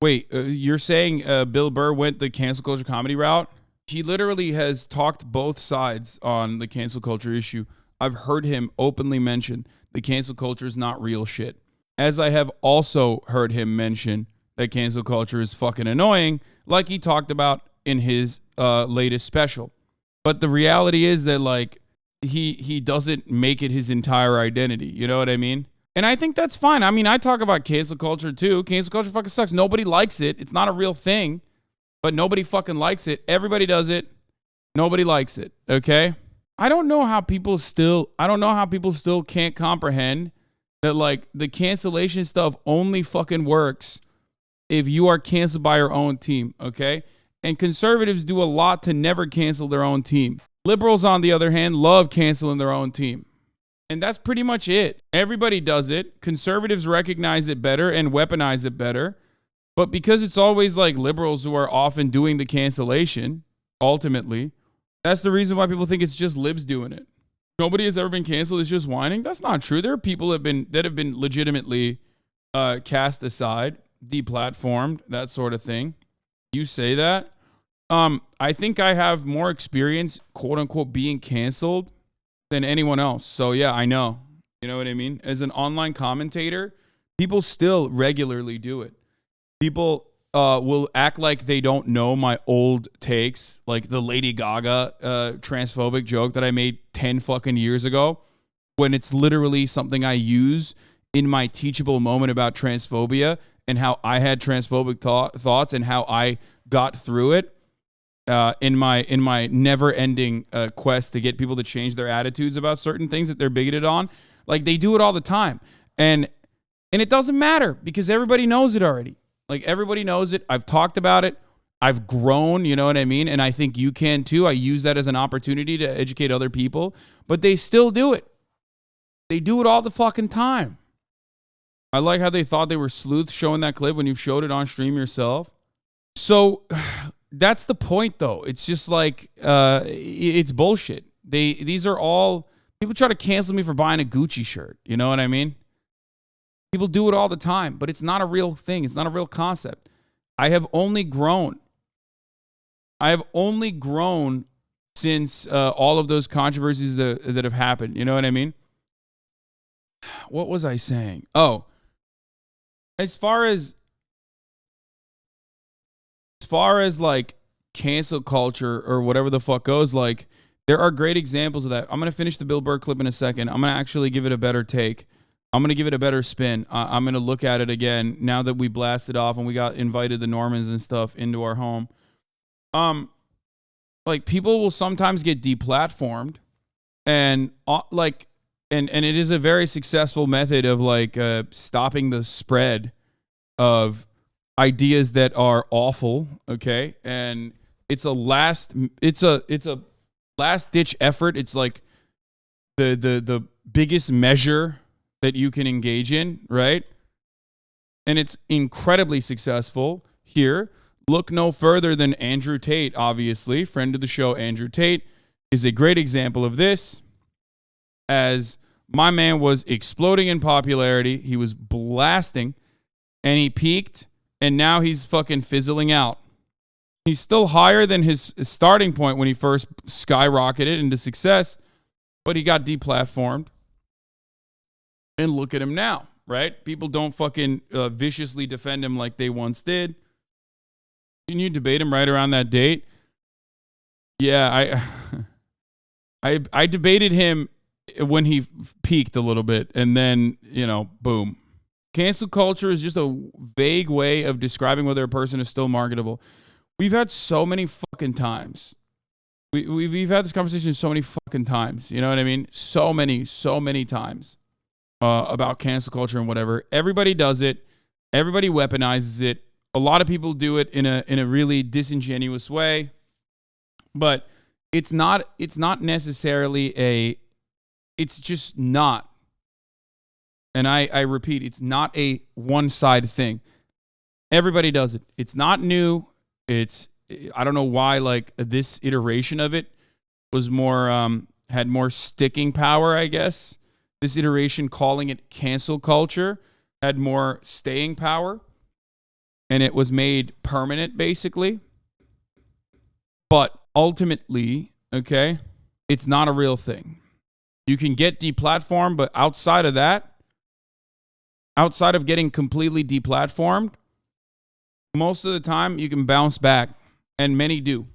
Wait, you're saying Bill Burr went the cancel culture comedy route? He literally has talked both sides on the cancel culture issue. I've heard him openly mention the cancel culture is not real shit. As I have also heard him mention that cancel culture is fucking annoying, like he talked about in his latest special. But the reality is that like he doesn't make it his entire identity. You know what I mean? And I think that's fine. I mean, I talk about cancel culture too. Cancel culture fucking sucks. Nobody likes it. It's not a real thing, but nobody fucking likes it. Everybody does it. Nobody likes it. Okay? I don't know how people still can't comprehend that like the cancellation stuff only fucking works if you are canceled by your own team, okay? And conservatives do a lot to never cancel their own team. Liberals, on the other hand, love canceling their own team. And that's pretty much it. Everybody does it. Conservatives recognize it better and weaponize it better. But because it's always like liberals who are often doing the cancellation, ultimately, that's the reason why people think it's just libs doing it. Nobody has ever been canceled. It's just whining. That's not true. There are people that have been legitimately cast aside, deplatformed, that sort of thing. You say that. I think I have more experience, quote unquote, being canceled than anyone else. So yeah, I know. You know what I mean? As an online commentator, people still regularly do it. People will act like they don't know my old takes, like the Lady Gaga transphobic joke that I made 10 fucking years ago, when it's literally something I use in my teachable moment about transphobia and how I had transphobic thoughts and how I got through it. In my never-ending quest to get people to change their attitudes about certain things that they're bigoted on. Like, they do it all the time. And it doesn't matter because everybody knows it already. Like, everybody knows it. I've talked about it. I've grown, you know what I mean? And I think you can too. I use that as an opportunity to educate other people. But they still do it. They do it all the fucking time. I like how they thought they were sleuths showing that clip when you've showed it on stream yourself. So... that's the point, though. It's just like it's bullshit. These are all people try to cancel me for buying a Gucci shirt. You know what I mean? People do it all the time, but it's not a real thing. It's not a real concept. I have only grown. Since all of those controversies that have happened. You know what I mean? What was I saying? Oh, as far as like cancel culture or whatever the fuck goes, like there are great examples of that. I'm going to finish the Bill Burr clip in a second. I'm going to actually give it a better take. I'm going to give it a better spin. I'm going to look at it again now that we blasted off and we got invited the Normans and stuff into our home. Like people will sometimes get deplatformed and and it is a very successful method of like stopping the spread of ideas that are awful, okay? And it's a last ditch effort. It's like the biggest measure that you can engage in, right? And it's incredibly successful here. Look no further than Andrew Tate, obviously. Friend of the show, Andrew Tate, is a great example of this. As my man was exploding in popularity, he was blasting, and he peaked, and now he's fucking fizzling out. He's still higher than his starting point when he first skyrocketed into success, but he got deplatformed. And look at him now, right? People don't fucking viciously defend him like they once did. Didn't you debate him right around that date? Yeah, I debated him when he peaked a little bit, and then, you know, boom. Cancel culture is just a vague way of describing whether a person is still marketable. We've had so many fucking times. We've had this conversation so many fucking times. You know what I mean? So many times about cancel culture and whatever. Everybody does it. Everybody weaponizes it. A lot of people do it in a really disingenuous way. But it's not necessarily it's just not. And I repeat, it's not a one-side thing. Everybody does it. It's not new. I don't know why like this iteration of it was more had more sticking power, I guess. This iteration calling it cancel culture had more staying power. and it was made permanent, basically. But ultimately, okay, it's not a real thing. You can get deplatformed, but outside of that, outside of getting completely deplatformed, most of the time you can bounce back, and many do.